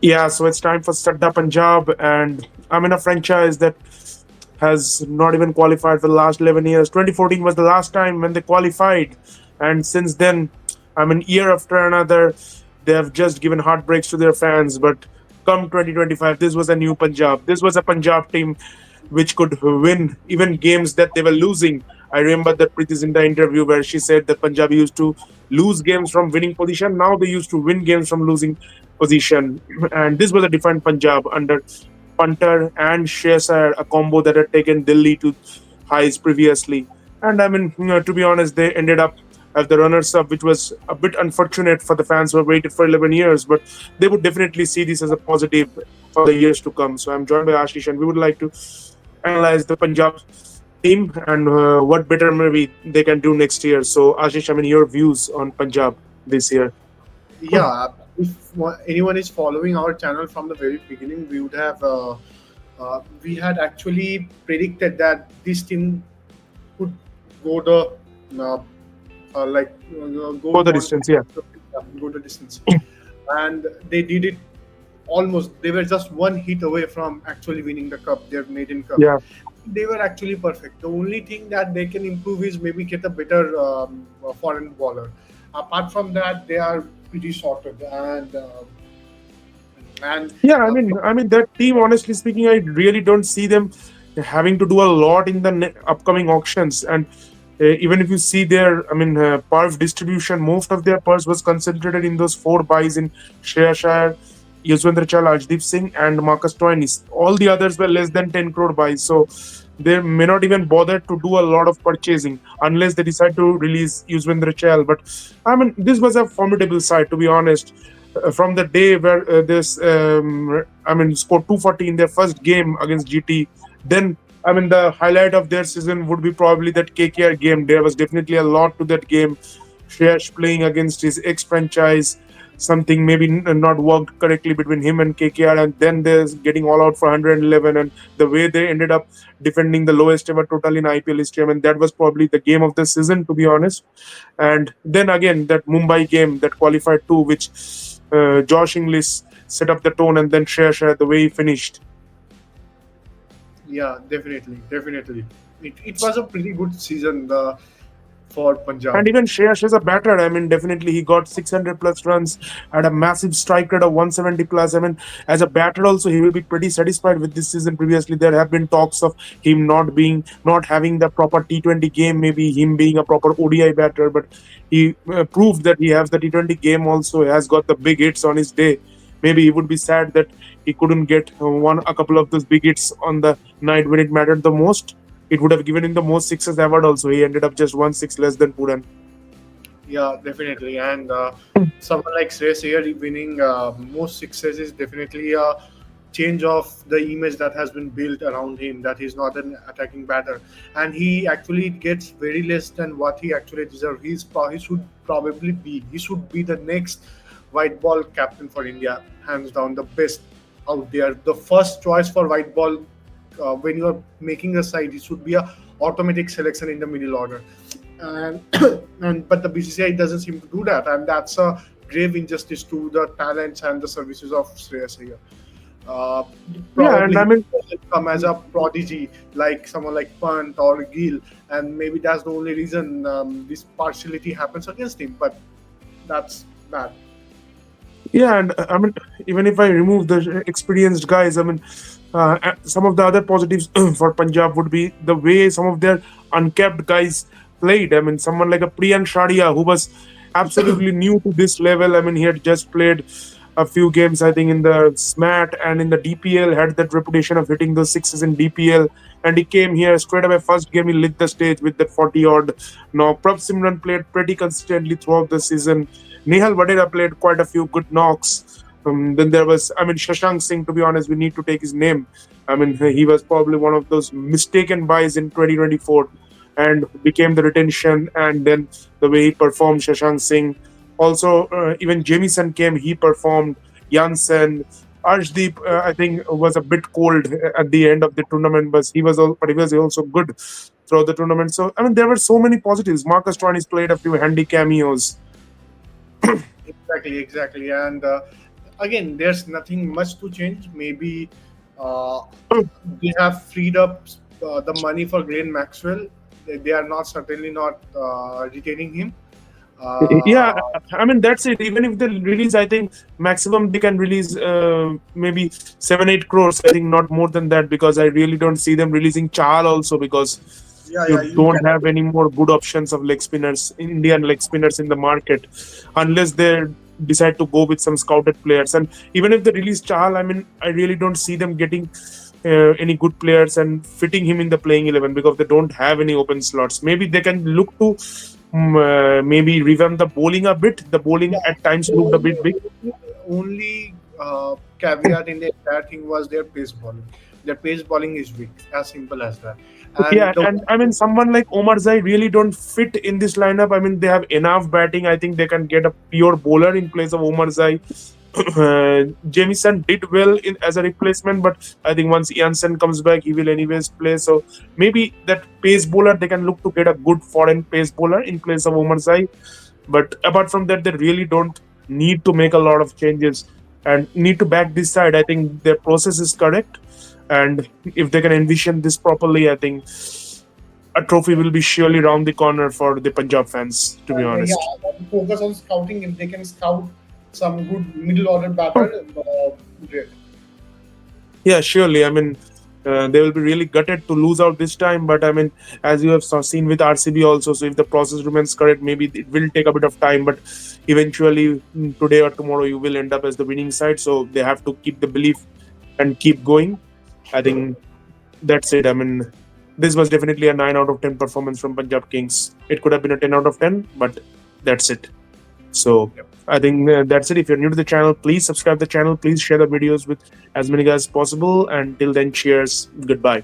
Yeah, so it's time for Sadda Punjab, and I'm in a franchise that has not even qualified for the last 11 years. 2014 was the last time when they qualified, and since then, I mean, year after another, they have just given heartbreaks to their fans. But come 2025, this was a new Punjab. This was a Punjab team which could win even games that they were losing. I remember that Preeti Zinta interview where she said that Punjab used to lose games from winning position. Now they used to win games from losing position. And this was a different Punjab under punter and Sher, a combo that had taken Delhi to highs previously. And I mean, to be honest, they ended up as the runners up, which was a bit unfortunate for the fans who have waited for 11 years, but they would definitely see this as a positive for the years to come. So I'm joined by Ashish, and we would like to analyze the Punjab team and what better maybe they can do next year. So, Ashish, I mean, your views on Punjab this year. Yeah, if anyone is following our channel from the very beginning, we had actually predicted that this team could go the uh, go For the on distance, yeah. go the distance, and they did it almost. They were just one hit away from actually winning the cup, their maiden cup. Yeah. They were actually perfect. The only thing that they can improve is maybe get a better foreign bowler. Apart from that, they are pretty sorted, and Yeah, uh, I mean that team. Honestly speaking, I really don't see them having to do a lot in the upcoming auctions. And even if you see their, purse distribution, most of their purse was concentrated in those four buys in Share, Yuzvendra Chahal, Arshdeep Singh, and Marcus Stoinis. All the others were less than 10 crore buys, so they may not even bother to do a lot of purchasing unless they decide to release Yuzvendra Chahal. But I mean, this was a formidable side, to be honest. From the day where scored 240 in their first game against GT, then I mean the highlight of their season would be probably that KKR game. There was definitely a lot to that game. Shreyas playing against his ex-franchise, something maybe not worked correctly between him and KKR, and then there's getting all out for 111, and the way they ended up defending the lowest ever total in IPL history. I mean, that was probably the game of the season, to be honest. And then again, that Mumbai game that qualified too, which Josh Inglis set up the tone, and then Sher, the way he finished. yeah, definitely. It was a pretty good season for And Punjab. even Shreyas as a batter, I mean, definitely he got 600 plus runs, had a massive strike rate of 170 plus. I mean, as a batter also, he will be pretty satisfied with this season. Previously, there have been talks of him not having the proper T20 game, maybe him being a proper ODI batter, but he proved that he has the T20 game also, has got the big hits on his day. Maybe he would be sad that he couldn't get a couple of those big hits on the night when it mattered the most. It would have given him the most sixes award also. He ended up just 1 6 less than Puran. Yeah, definitely. And someone like Shreyas Iyer winning most sixes is definitely a change of the image that has been built around him, that he's not an attacking batter. And he actually gets very less than what he actually deserves. He should probably be. He should be the next white ball captain for India, hands down, the best out there. The first choice for white ball when you're making a side, it should be a automatic selection in the middle order, and and but the BCCI doesn't seem to do that, and that's a grave injustice to the talents and the services of Shreyas Iyer. Uh, Yeah, and Probably I he mean, doesn't come as a prodigy like someone like Pant or Gill, and maybe that's the only reason this partiality happens against him. But that's bad. yeah, and I mean, even if I remove the experienced guys, I mean, some of the other positives for Punjab would be the way some of their uncapped guys played. I mean, someone like a Priyan Shadia, who was absolutely new to this level. I mean, he had just played a few games, I think, in the SMAT and in the DPL, had that reputation of hitting those sixes in DPL. And he came here straight away. First game, he lit the stage with that 40 odd. Now, Prav Simran played pretty consistently throughout the season. Nehal Vadera played quite a few good knocks. Then there was, I mean, Shashank Singh, to be honest, we need to take his name. I mean, he was probably one of those mistaken buys in 2024 and became the retention. And then the way he performed, Shashank Singh. Also, even Jamieson came, he performed. Jansen, Arshdeep, I think, was a bit cold at the end of the tournament, but he was also good throughout the tournament. So, I mean, there were so many positives. Marcus Stoinis played a few handy cameos. Exactly, and again, there's nothing much to change. Maybe uh, they have freed up the money for Glenn Maxwell. They are not certainly not retaining him. Yeah, Uh, I mean that's it. Even if they release, I think maximum they can release maybe 7-8 crores. I think not more than that, because I really don't see them releasing Chahal also, because yeah, you yeah, you don't can. have any more good options of leg spinners, Indian leg spinners in the market, unless they decide to go with some scouted players. And even if they release Chahal, I mean I really don't see them getting any good players and fitting him in the playing 11, because they don't have any open slots. Maybe they can look to maybe revamp the bowling a bit. The bowling Yeah, at times the looked a bit big. only caveat in the entire thing was their pace bowling. Their pace bowling is weak, as simple as that. Yeah, And the and I mean someone like Omar Zai really don't fit in this lineup. I mean they have enough batting. I think they can get a pure bowler in place of Omar Zai. Jamieson did well in as a replacement, but I think once Jansen comes back, he will anyways play. So maybe that pace bowler they can look to get a good foreign pace bowler in place of Omar Zai. But apart from that, they really don't need to make a lot of changes and need to back this side. I think their process is correct, and if they can envision this properly, I think a trophy will be surely round the corner for the Punjab fans. To be honest. yeah, focus on scouting. If they can scout some good middle order batter, great. Yeah, surely. I mean, they will be really gutted to lose out this time. But I mean, as you have seen with RCB also, so if the process remains correct, maybe it will take a bit of time. But eventually, today or tomorrow, you will end up as the winning side. So they have to keep the belief and keep going. I think that's it. I mean, this was definitely a 9 out of 10 performance from Punjab Kings. It could have been a 10 out of 10, but that's it. So Yep. I think that's it. If you're new to the channel, please subscribe the channel. Please share the videos with as many guys as possible. And till then, cheers. Goodbye.